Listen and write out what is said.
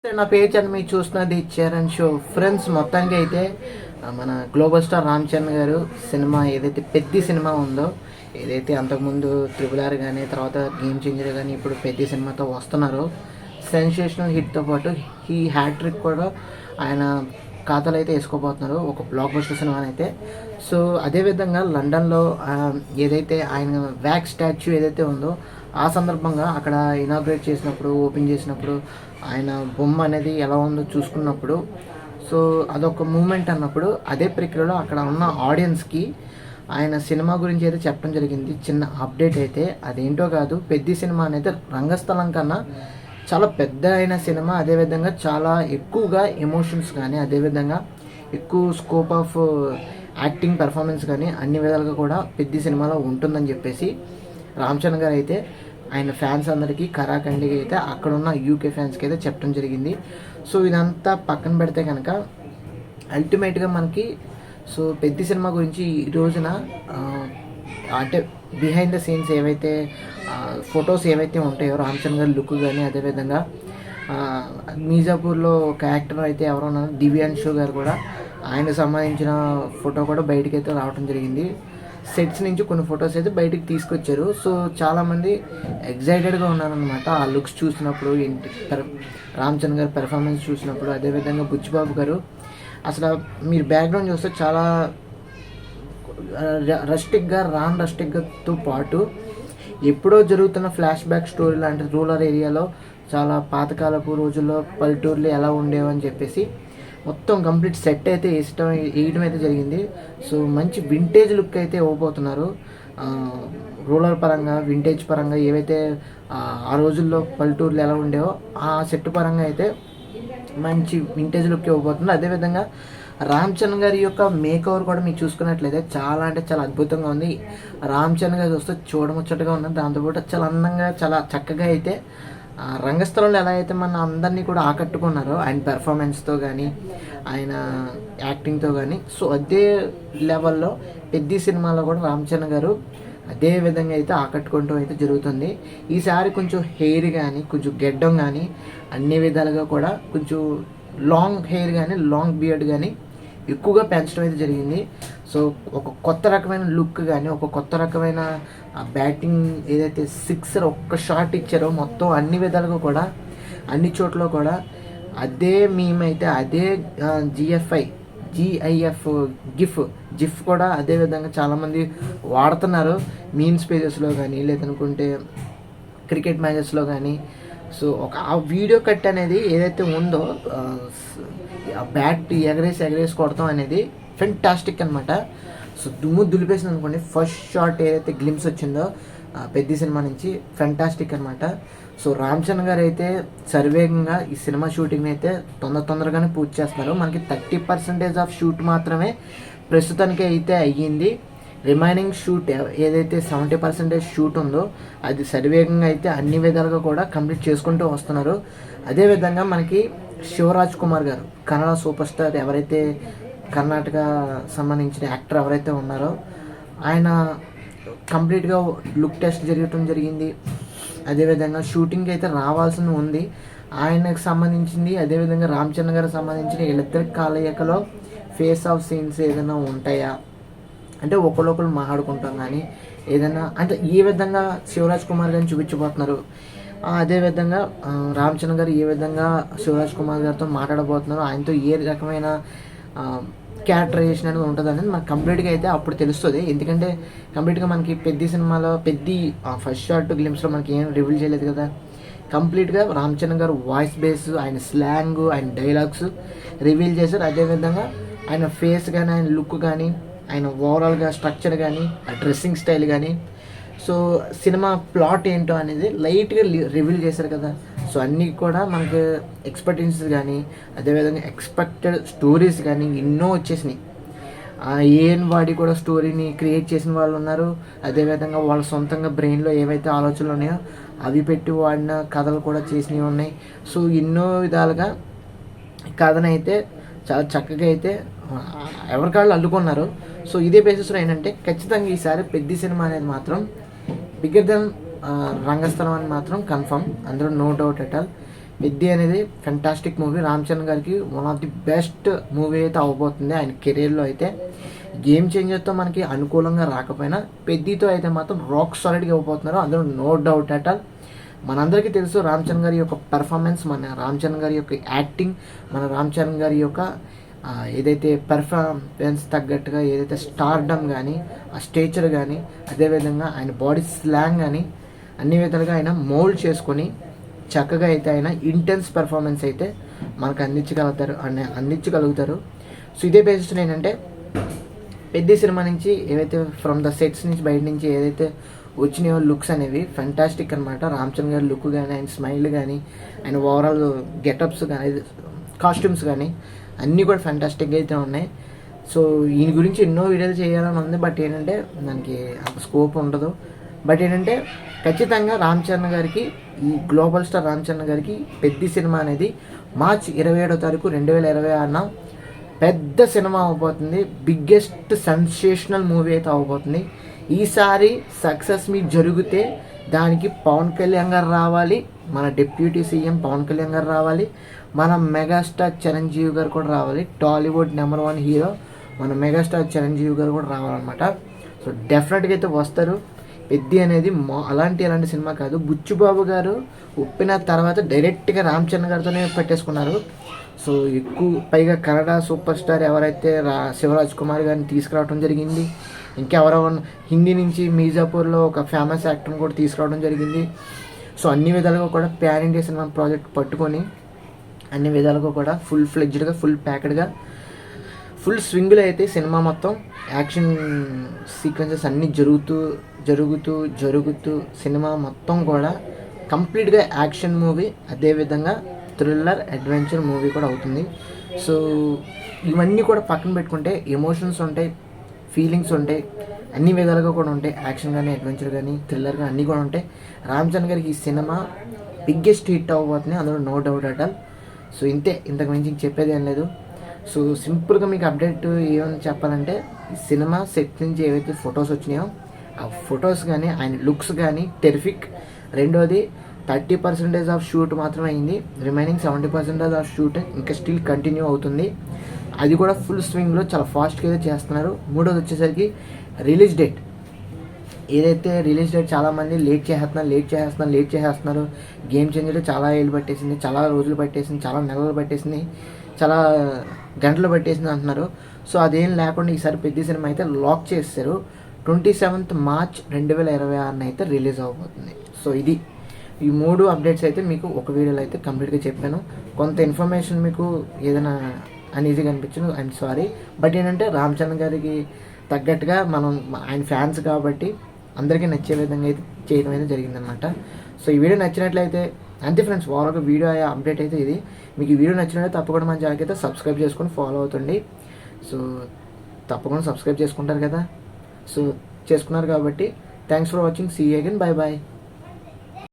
నా పేజ్ అని మీరు చూస్తున్నది చరణ్ షో ఫ్రెండ్స్. మొత్తానికి అయితే మన గ్లోబల్ స్టార్ రామ్ చరణ్ గారు సినిమా ఏదైతే పెద్ద సినిమా ఉందో, ఏదైతే అంతకుముందు త్రిబుల్ కానీ తర్వాత గేమ్ చేంజర్ కానీ ఇప్పుడు పెద్ద సినిమాతో వస్తున్నారో, సెన్సేషనల్ హిట్తో పాటు ఈ హ్యాట్రిక్ కూడా ఆయన ఖాతాలు అయితే వేసుకోబోతున్నారు ఒక బ్లాక్ బస్టర్ సినిమాని అయితే. సో అదేవిధంగా లండన్లో ఏదైతే ఆయన వ్యాక్స్ స్టాచ్యూ ఏదైతే ఉందో ఆ సందర్భంగా అక్కడ ఇనాగ్రేట్ చేసినప్పుడు, ఓపెన్ చేసినప్పుడు ఆయన బొమ్మ అనేది ఎలా ఉందో చూసుకున్నప్పుడు, సో అదొక మూమెంట్ అన్నప్పుడు అదే ప్రక్రియలో అక్కడ ఉన్న ఆడియన్స్కి ఆయన సినిమా గురించి అయితే చెప్పడం జరిగింది. చిన్న అప్డేట్ అయితే అదేంటో కాదు, పెద్ద సినిమా అనేది రంగస్థలం కన్నా చాలా పెద్ద అయిన సినిమా. అదేవిధంగా చాలా ఎక్కువగా ఎమోషన్స్ కానీ, అదేవిధంగా ఎక్కువ స్కోప్ ఆఫ్ యాక్టింగ్ పెర్ఫార్మెన్స్ కానీ అన్ని విధాలుగా కూడా పెద్ద సినిమాలో ఉంటుందని చెప్పేసి రామ్ చరణ్ గారు అయితే ఆయన ఫ్యాన్స్ అందరికీ కరాఖండిగా అయితే అక్కడున్న యూకే ఫ్యాన్స్కి అయితే చెప్పడం జరిగింది. సో ఇదంతా పక్కన పెడితే కనుక అల్టిమేట్గా మనకి సో పెద్ద సినిమా గురించి ఈ రోజున అంటే బిహైండ్ ద సీన్స్ ఏవైతే ఫొటోస్ ఏవైతే ఉంటాయో రామ్ చరణ్ గారి లుక్ కానీ, అదేవిధంగా మీజాపూర్లో ఒక యాక్టర్ అయితే ఎవరున్నారు దివ్యాంశు గారు కూడా ఆయనకు సంబంధించిన ఫోటో కూడా బయటకు అయితే రావడం జరిగింది. సెట్స్ నుంచి కొన్ని ఫొటోస్ అయితే బయటికి తీసుకొచ్చారు. సో చాలామంది ఎగ్జైటెడ్గా ఉన్నారనమాట ఆ లుక్స్ చూసినప్పుడు, రామ్ చరణ్ గారి పెర్ఫార్మెన్స్ చూసినప్పుడు. అదేవిధంగా బుచ్చిబాబు గారు అసలు మీరు బ్యాక్గ్రౌండ్ చూస్తే చాలా రస్టిక్గాతో పాటు ఎప్పుడో జరుగుతున్న ఫ్లాష్ బ్యాక్ స్టోరీ లాంటి రూరల్ ఏరియాలో చాలా పాతకాలపు రోజుల్లో పల్లెటూర్లు ఎలా ఉండేవని చెప్పేసి మొత్తం కంప్లీట్ సెట్ అయితే వేయడం అయితే జరిగింది. సో మంచి వింటేజ్ లుక్ అయితే ఇవ్వబోతున్నారు. రూరల్ పరంగా, వింటేజ్ పరంగా ఏవైతే ఆ రోజుల్లో పల్లెటూర్లు ఎలా ఉండేవో ఆ సెట్ పరంగా అయితే మంచి వింటేజ్ లుక్ ఇవ్వబోతున్నారు. అదేవిధంగా రామ్ చరణ్ గారి యొక్క మేక్ ఓవర్ కూడా మీకు చూసుకున్నట్లయితే చాలా అంటే చాలా అద్భుతంగా ఉంది. రామ్ చరణ్ గారు చూస్తే చూడముచ్చటగా ఉన్నది, దాంతోపాటు చాలా అందంగా చాలా చక్కగా అయితే రంగస్థలంలో ఎలా అయితే మన అందరినీ కూడా ఆకట్టుకున్నారో ఆయన పెర్ఫార్మెన్స్తో కానీ, ఆయన యాక్టింగ్తో కానీ, సో అదే లెవెల్లో పెద్ద సినిమాలో కూడా రామ్ చరణ్ గారు అదే విధంగా అయితే ఆకట్టుకుంటూ అయితే జరుగుతుంది. ఈసారి కొంచెం హెయిర్ కానీ, కొంచెం గెడ్డం కానీ, అన్ని విధాలుగా కూడా కొంచెం లాంగ్ హెయిర్ కానీ, లాంగ్ బియర్డ్ కానీ ఎక్కువగా పెంచడం అయితే జరిగింది. సో ఒక కొత్త రకమైన లుక్ కానీ, ఒక కొత్త రకమైన బ్యాటింగ్ ఏదైతే సిక్సర్ ఒక్క షాట్ ఇచ్చారో మొత్తం అన్ని విధాలుగా కూడా అన్ని చోట్ల కూడా అదే మేమైతే అదే జిఐఎఫ్ జిఫ్ కూడా అదే విధంగా చాలామంది వాడుతున్నారు మీమ్స్ పేజెస్లో కానీ, లేదనుకుంటే క్రికెట్ మ్యాచెస్లో కానీ. సో ఆ వీడియో కట్ అనేది ఏదైతే ఉందో బ్యాట్ ఎగరేసి కొడతాం అనేది ఫెంటాస్టిక్ అనమాట. సో దుమ్ము దులిపేసింది అనుకోండి. ఫస్ట్ షాట్ ఏదైతే గ్లిమ్స్ వచ్చిందో పెద్ద సినిమా నుంచి ఫెంటాస్టిక్ అనమాట. సో రామ్ చరణ్ గారు అయితే సర్వేగంగా ఈ సినిమా షూటింగ్ని అయితే తొందరగానే పూర్తి చేస్తున్నారు. మనకి 30% ఆఫ్ షూట్ మాత్రమే ప్రస్తుతానికి అయితే అయ్యింది. రిమైనింగ్ షూట్ ఏదైతే 70% షూట్ ఉందో అది సర్వేగంగా అయితే అన్ని విధాలుగా కూడా కంప్లీట్ చేసుకుంటూ వస్తున్నారు. అదేవిధంగా మనకి శివరాజ్ కుమార్ గారు కన్నడ సూపర్ స్టార్, ఎవరైతే కర్ణాటక సంబంధించిన యాక్టర్ ఎవరైతే ఉన్నారో ఆయన కంప్లీట్గా లుక్ టెస్ట్ జరగటం జరిగింది. అదేవిధంగా షూటింగ్ అయితే రావాల్సి ఉంది ఆయనకు సంబంధించింది. అదేవిధంగా రామ్ చరణ్ గారికి సంబంధించిన వీళ్ళిద్దరి కాలయకలో ఫేస్ ఆఫ్ సీన్స్ ఏదైనా ఉంటాయా అంటే ఒకళ్ళొకళ్ళు మాట్లాడుకుంటాం కానీ ఏదైనా అంటే ఈ విధంగా శివరాజ్ కుమార్ గారిని చూపించబోతున్నారు. అదేవిధంగా రామ్ చరణ్ గారు ఏ విధంగా శివరాజ్ కుమార్ గారితో మాట్లాడబోతున్నారు, ఆయనతో ఏ రకమైన క్యారెక్టరైజేషన్ అనేది ఉంటుంది అనేది మనకు కంప్లీట్గా అయితే అప్పుడు తెలుస్తుంది. ఎందుకంటే కంప్లీట్గా మనకి పెద్ద సినిమాలో ఫస్ట్ షాట్ గ్లిమ్స్లో మనకి ఏం రివీల్ చేయలేదు కదా. కంప్లీట్గా రామ్ చరణ్ గారు వాయిస్ బేస్, ఆయన స్లాంగ్, ఆయన డైలాగ్స్ రివీల్ చేశారు. అదేవిధంగా ఆయన ఫేస్ కానీ, ఆయన లుక్ కానీ, ఆయన ఓవరాల్గా స్ట్రక్చర్ కానీ, ఆ డ్రెస్సింగ్ స్టైల్ కానీ, సో సినిమా ప్లాట్ ఏంటో అనేది లైట్గా రివీల్ చేశారు కదా. సో అన్నీ కూడా మనకు ఎక్స్పెక్టెన్సీస్ కానీ, అదేవిధంగా ఎక్స్పెక్టెడ్ స్టోరీస్ కానీ ఎన్నో వచ్చేసినాయి. ఏం వాడి కూడా స్టోరీని క్రియేట్ చేసిన వాళ్ళు ఉన్నారు. అదేవిధంగా వాళ్ళ సొంతంగా బ్రెయిన్లో ఏవైతే ఆలోచనలు ఉన్నాయో అవి పెట్టి వాడిన కథలు కూడా చేసినవి ఉన్నాయి. సో ఎన్నో విధాలుగా కథనైతే చాలా చక్కగా అయితే ఎవరికాళ్ళు అల్లుకున్నారు. సో ఇదే బేసిస్లో ఏంటంటే ఖచ్చితంగా ఈసారి పెద్ద సినిమా అనేది మాత్రం బిగ్గర్ దెన్ రంగస్థలం అని మాత్రం కన్ఫర్మ్, అందులో no doubt at all. Peddi అనేది ఫెంటాస్టిక్ మూవీ. రామ్ చరణ్ గారికి one of the best movie అయితే అవ్వబోతుంది ఆయన కెరీర్లో. అయితే గేమ్ చేంజర్తో మనకి అనుకూలంగా రాకపోయినా పెద్దితో అయితే మాత్రం రాక్ సాలిడ్గా ఇవ్వబోతున్నారు, అందులో నో డౌట్ అట్ ఆల్. మనందరికీ తెలుసు రామ్ చరణ్ గారి యొక్క పెర్ఫార్మెన్స్, మన రామ్ చరణ్ గారి యొక్క యాక్టింగ్, మన రామ్ చరణ్ గారి యొక్క ఏదైతే పెర్ఫార్మెన్స్ తగ్గట్టుగా ఏదైతే స్టార్డమ్ కానీ, ఆ స్టేచర్ కానీ, అదేవిధంగా ఆయన బాడీ స్లాంగ్ కానీ అన్ని విధాలుగా ఆయన మోల్డ్ చేసుకొని చక్కగా అయితే ఆయన ఇంటెన్స్ పెర్ఫార్మెన్స్ అయితే మనకు అందించగలుగుతారు. సో ఇదే బేసిస్ ఏంటంటే పెద్ద సినిమా నుంచి ఏవైతే ఫ్రమ్ ద సెట్స్ నుంచి బయట నుంచి ఏదైతే వచ్చినాయో లుక్స్ అనేవి ఫెంటాస్టిక్ అనమాట. రామ్ చరణ్ గారి లుక్ కానీ, ఆయన స్మైల్ కానీ, ఆయన ఓవరాల్ గెటప్స్ కానీ, కాస్ట్యూమ్స్ కానీ అన్నీ కూడా ఫెంటాస్టిక్గా అయితే ఉన్నాయి. సో ఈయన గురించి ఎన్నో వీడియోలు చేయాలని ఉంది, బట్ ఏంటంటే దానికి అంత స్కోప్ ఉండదు. బట్ ఏంటంటే ఖచ్చితంగా రామ్ చరణ్ గారికి, ఈ గ్లోబల్ స్టార్ రామ్ చరణ్ గారికి పెద్ద సినిమా అనేది మార్చ్ 27వ తారీఖు 2026 పెద్ద సినిమా అవబోతుంది. బిగ్గెస్ట్ సెన్సేషనల్ మూవీ అయితే అవబోతుంది. ఈసారి సక్సెస్ మీ జరిగితే దానికి పవన్ కళ్యాణ్ గారు రావాలి, మన డిప్యూటీ సీఎం పవన్ కళ్యాణ్ గారు రావాలి, మన మెగాస్టార్ చిరంజీవి గారు కూడా రావాలి. టాలీవుడ్ నెంబర్ 1 హీరో మన మెగాస్టార్ చిరంజీవి గారు కూడా రావాలన్నమాట. సో డెఫినెట్గా అయితే వస్తారు. పెద్ది అనేది అలాంటి సినిమా కాదు. బుచ్చుబాబు గారు ఒప్పిన తర్వాత డైరెక్ట్గా రామ్ చరణ్ గారితోనే పెట్టేసుకున్నారు. సో ఎక్కువ పైగా కన్నడ సూపర్ స్టార్ ఎవరైతే శివరాజ్ కుమార్ గారిని తీసుకురావడం జరిగింది. ఇంకెవరో హిందీ నుంచి మీర్జాపూర్లో ఒక ఫేమస్ యాక్టర్ని కూడా తీసుకురావడం జరిగింది. సో అన్ని విధాలుగా కూడా ప్యాన్ ఇండియా సినిమా ప్రాజెక్ట్ పట్టుకొని అన్ని విధాలుగా కూడా ఫుల్ ఫ్లెడ్జ్డ్గా, ఫుల్ ప్యాకెడ్గా, ఫుల్ స్వింగ్లో అయితే సినిమా మొత్తం యాక్షన్ సీక్వెన్సెస్ అన్నీ జరుగుతూ సినిమా మొత్తం కూడా కంప్లీట్గా యాక్షన్ మూవీ, అదేవిధంగా థ్రిల్లర్ అడ్వెంచర్ మూవీ కూడా అవుతుంది. సో ఇవన్నీ కూడా పక్కన పెట్టుకుంటే ఎమోషన్స్ ఉంటాయి, ఫీలింగ్స్ ఉంటాయి, అన్ని విధాలుగా కూడా ఉంటాయి. యాక్షన్ కానీ, అడ్వెంచర్ కానీ, థ్రిల్లర్ కానీ అన్నీ కూడా ఉంటాయి. రామ్ చరణ్ గారికి ఈ సినిమా బిగ్గెస్ట్ హిట్ అవ్వబోతుంది, అందులో no doubt at all. So ఇంతకు మించి చెప్పేది ఏం లేదు. సో సింపుల్గా మీకు అప్డేట్ ఏమని చెప్పాలంటే, ఈ సినిమా సెట్ నుంచి ఏవైతే ఫొటోస్ వచ్చినాయో ఆ ఫొటోస్ కానీ, ఆయన లుక్స్ కానీ టెరిఫిక్. రెండోది 30% ఆఫ్ షూట్ మాత్రమే అయింది, రిమైనింగ్ 70% ఆఫ్ షూట్ ఇంకా స్టిల్ కంటిన్యూ అవుతుంది. అది కూడా ఫుల్ స్వింగ్లో చాలా ఫాస్ట్గా అయితే చేస్తున్నారు. మూడోది వచ్చేసరికి రిలీజ్ డేట్. ఏదైతే రిలీజ్ డేట్ చాలామంది లేట్ చేసేస్తున్నారు. గేమ్ చేంజర్ చాలా ఏళ్ళు పట్టేసింది, చాలా రోజులు పట్టేసింది, చాలా నెలలు పట్టేసింది, చాలా గంటలు పట్టేసింది అంటున్నారు. సో అదేం లేకుండా ఈసారి పెద్ద సినిమా అయితే లాక్ చేస్తారు. 27th మార్చ్ 2026 అయితే రిలీజ్ అవబోతుంది. సో ఇది ఈ 3 అప్డేట్స్ అయితే మీకు ఒక వీడియోలో అయితే కంప్లీట్గా చెప్పాను. కొంత ఇన్ఫర్మేషన్ మీకు ఏదైనా అన్ఈజీగా అనిపించను, ఐఎమ్ సారీ. బట్ ఏంటంటే రామ్ చరణ్ గారికి తగ్గట్టుగా మనం ఆయన ఫ్యాన్స్ కాబట్టి అందరికీ నచ్చే విధంగా అయితే చేయడం అయితే జరిగిందనమాట. సో ఈ వీడియో నచ్చినట్లయితే అంతే ఫ్రెండ్స్, ఒక వీడియో అప్డేట్ అయితే ఇది. మీకు ఈ వీడియో నచ్చినట్లయితే తప్పకుండా మన ఛానల్కి అయితే సబ్స్క్రైబ్ చేసుకొని ఫాలో అవుతుంది. సో తప్పకుండా సబ్స్క్రైబ్ చేసుకుంటారు కదా. సో చేసుకున్నారు కాబట్టి thanks for watching. See you again. Bye bye.